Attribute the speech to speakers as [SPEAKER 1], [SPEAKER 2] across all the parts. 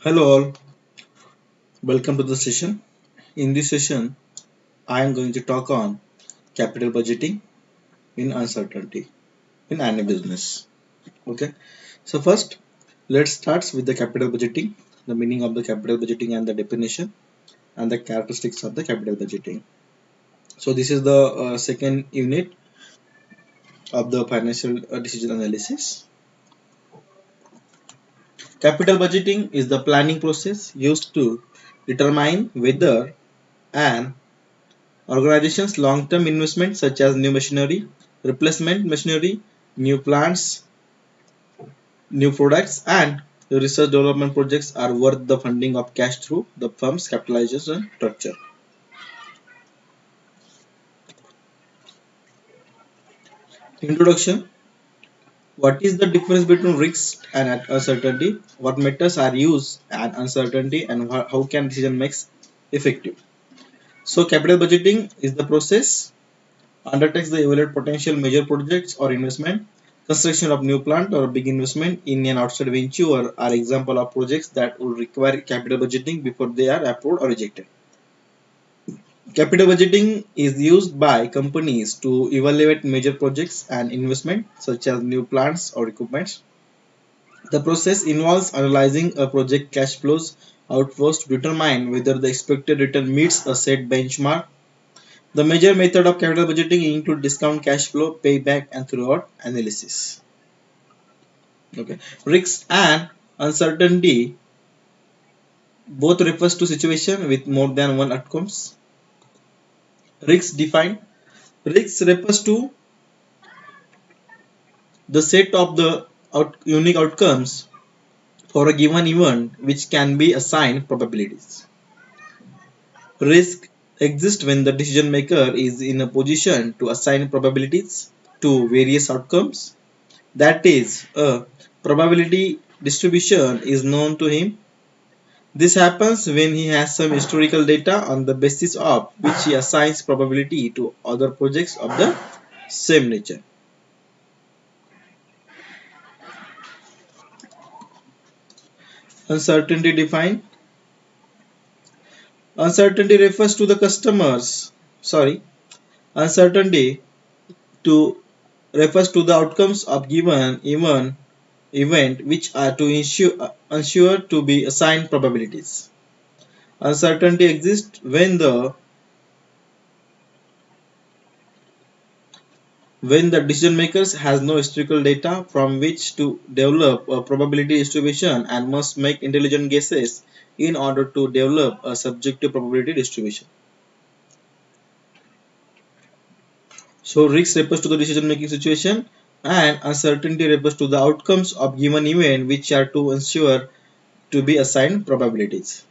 [SPEAKER 1] Hello all, welcome to the session. In this session, I am going to talk on capital budgeting in uncertainty in any business. Okay, so first, let's start with the capital budgeting, the meaning of the capital budgeting and the definition and the characteristics of the capital budgeting. So this is the second unit of the financial decision analysis. Capital budgeting is the planning process used to determine whether an organization's long-term investments such as new machinery, replacement machinery, new plants, new products, and research development projects are worth the funding of cash through the firm's capitalization structure. Introduction. What is the difference between risk and uncertainty? What methods are used and uncertainty, and how can decision makes effective? So capital budgeting is the process undertakes the evaluate potential major projects or investment. Construction of new plant or big investment in an outside venture are example of projects that would require capital budgeting before they are approved or rejected. Capital budgeting is used by companies to evaluate major projects and investment such as new plants or equipment. The process involves analyzing a project cash flows outflows to determine whether the expected return meets a set benchmark. The major method of capital budgeting include discount cash flow, payback, and throughout analysis. Okay. Risks and uncertainty both refers to situation with more than one outcomes. Risks defined. Risks refers to the set of the unique outcomes for a given event which can be assigned probabilities. Risk exists when the decision maker is in a position to assign probabilities to various outcomes. That is, a probability distribution is known to him. This happens when he has some historical data on the basis of which he assigns probability to other projects of the same nature. Uncertainty defined. Uncertainty refers to the customers. Sorry, uncertainty to refers to the outcomes of given event which are to ensure to be assigned probabilities. Uncertainty exists when the decision makers has no historical data from which to develop a probability distribution and must make intelligent guesses in order to develop a subjective probability distribution. So risk refers to the decision making situation and uncertainty refers to the outcomes of given event which are to ensure to be assigned probabilities.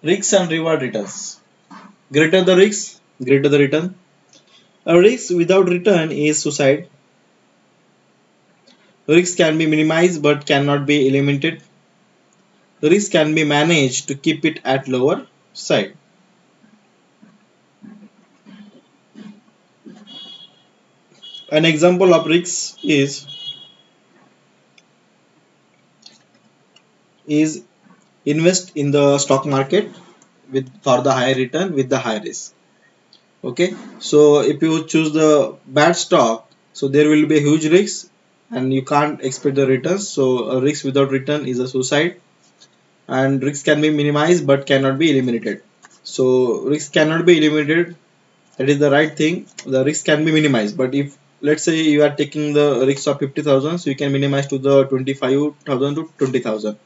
[SPEAKER 1] Risks and reward returns. Greater the risk, greater the return. A risk without return is suicide. Risks can be minimized but cannot be eliminated. Risk can be managed to keep it at lower side. An example of risks is invest in the stock market with for the higher return with the high risk. Okay, so if you choose the bad stock, so there will be a huge risk and you can't expect the returns. So a risk without return is a suicide, and risk can be minimized but cannot be eliminated. So risk cannot be eliminated, that is the right thing. The risk can be minimized, but if let's say you are taking the risk of 50,000, so you can minimize to the 25,000 to 20,000,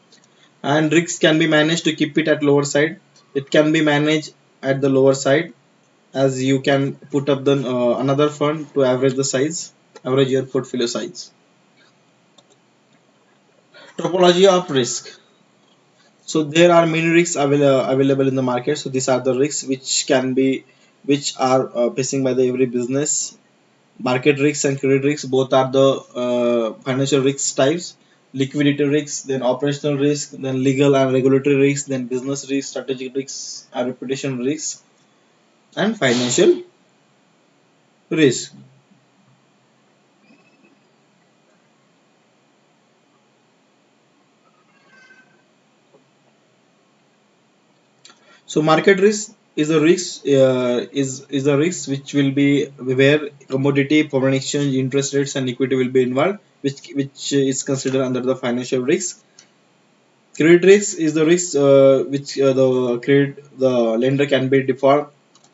[SPEAKER 1] and risks can be managed to keep it at lower side. It can be managed at the lower side as you can put up the another fund to average the size, average your portfolio size. Topology of risk. So there are many risks available in the market. So these are the risks which are facing by the every business. Market risks and credit risks both are the financial risk types. Liquidity risks, then operational risk, then legal and regulatory risks, then business risks, strategic risks, and reputation risks, and financial risk. So market risk is a risk is a risk which will be where commodity, foreign exchange, interest rates, and equity will be involved, which is considered under the financial risk. Credit risk is the risk which the lender can be default,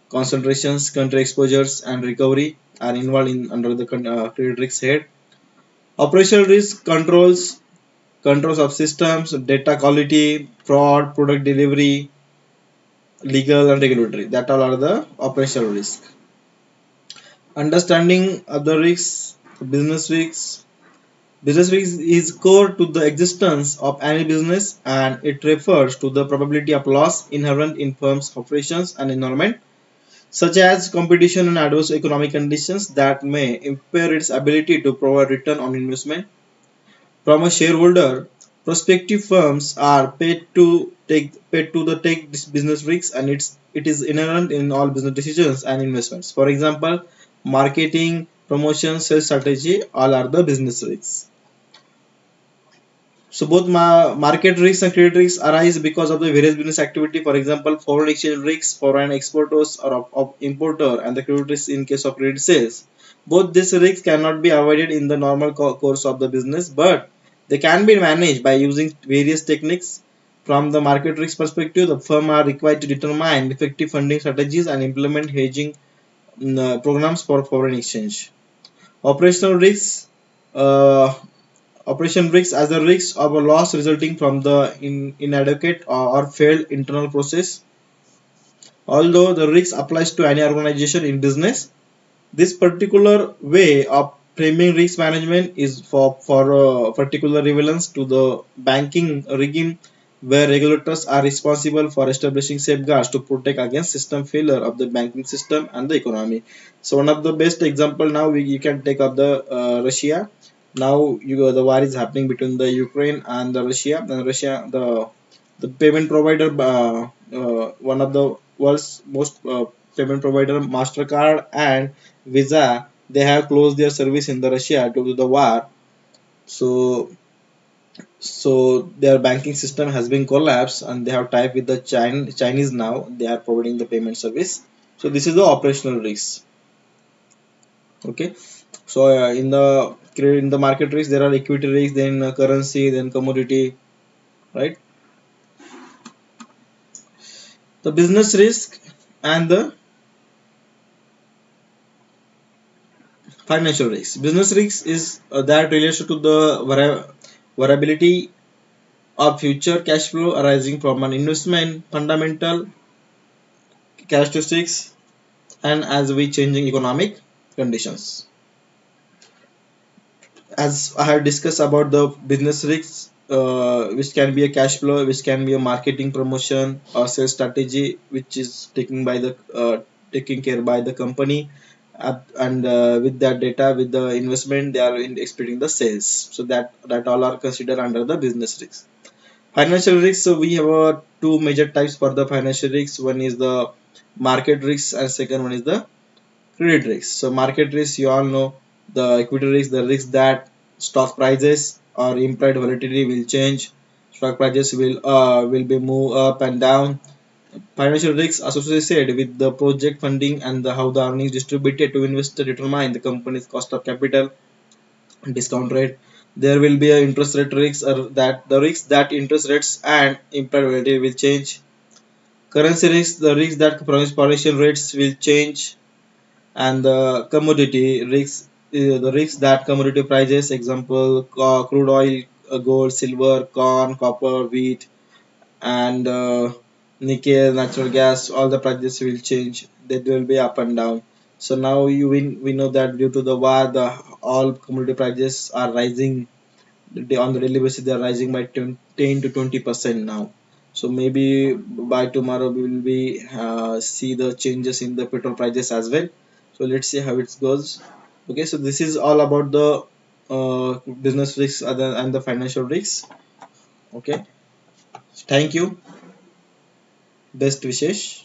[SPEAKER 1] concentrations, country exposures, and recovery are involved in under the credit risk head. Operational risk controls of systems, data quality, fraud, product delivery, legal and regulatory. That all are the operational risk. Understanding other risks, business risks. Business risk is core to the existence of any business and it refers to the probability of loss inherent in firms' operations and environment, such as competition and adverse economic conditions that may impair its ability to provide return on investment. From a shareholder, prospective firms are paid to the take this business risks and it is inherent in all business decisions and investments. For example, marketing, promotion, sales strategy, all are the business risks. So both market risks and credit risks arise because of the various business activity. For example, foreign exchange risks, foreign exporters or of importer, and the credit risks in case of credit sales. Both these risks cannot be avoided in the normal course of the business, but they can be managed by using various techniques. From the market risk perspective, the firm are required to determine effective funding strategies and implement hedging programs for foreign exchange. Operational risks. Uh, Operation risks as the risk of a loss resulting from the inadequate or failed internal process. Although the risk applies to any organization in business, this particular way of framing risk management is for particular relevance to the banking regime where regulators are responsible for establishing safeguards to protect against system failure of the banking system and the economy. So one of the best example now you can take of the Russia. Now the war is happening between the Ukraine and the Russia. And Russia the payment provider one of the world's most payment provider Mastercard and Visa, they have closed their service in the Russia due to the war. So their banking system has been collapsed and they have tied with the Chinese now. They are providing the payment service. So this is the operational risk. Okay. So in the market risk there are equity risk, then currency, then commodity, right? The business risk and the financial risk. Business risk is that relates to the variability of future cash flow arising from an investment, fundamental characteristics, and as we changing economic conditions. As I have discussed about the business risks, which can be a cash flow, which can be a marketing promotion or sales strategy, which is taking care by the company, and with that data, with the investment, they are expecting the sales. So that all are considered under the business risks. Financial risks. So we have two major types for the financial risks. One is the market risks, and second one is the credit risk. So market risk, you all know the equity risk, the risk that stock prices or implied volatility will change. Stock prices will be move up and down. Financial risks associated with the project funding and how the earnings distributed to investor determine the company's cost of capital, discount rate. There will be a interest rate risks or that the risk that interest rates and implied volatility will change. Currency risk, the risk that foreign rates will change, and the commodity risks, the risks that commodity prices, example crude oil, gold, silver, corn, copper, wheat, and nickel, natural gas, all the prices will change. That will be up and down. So now we know that due to the war, the all commodity prices are rising on the daily basis. They are rising by 10 to 20% now. So maybe by tomorrow we will be see the changes in the petrol prices as well. So let's see how it goes. Okay, so this is all about the business risks and the financial risks. Okay, thank you. Best wishes.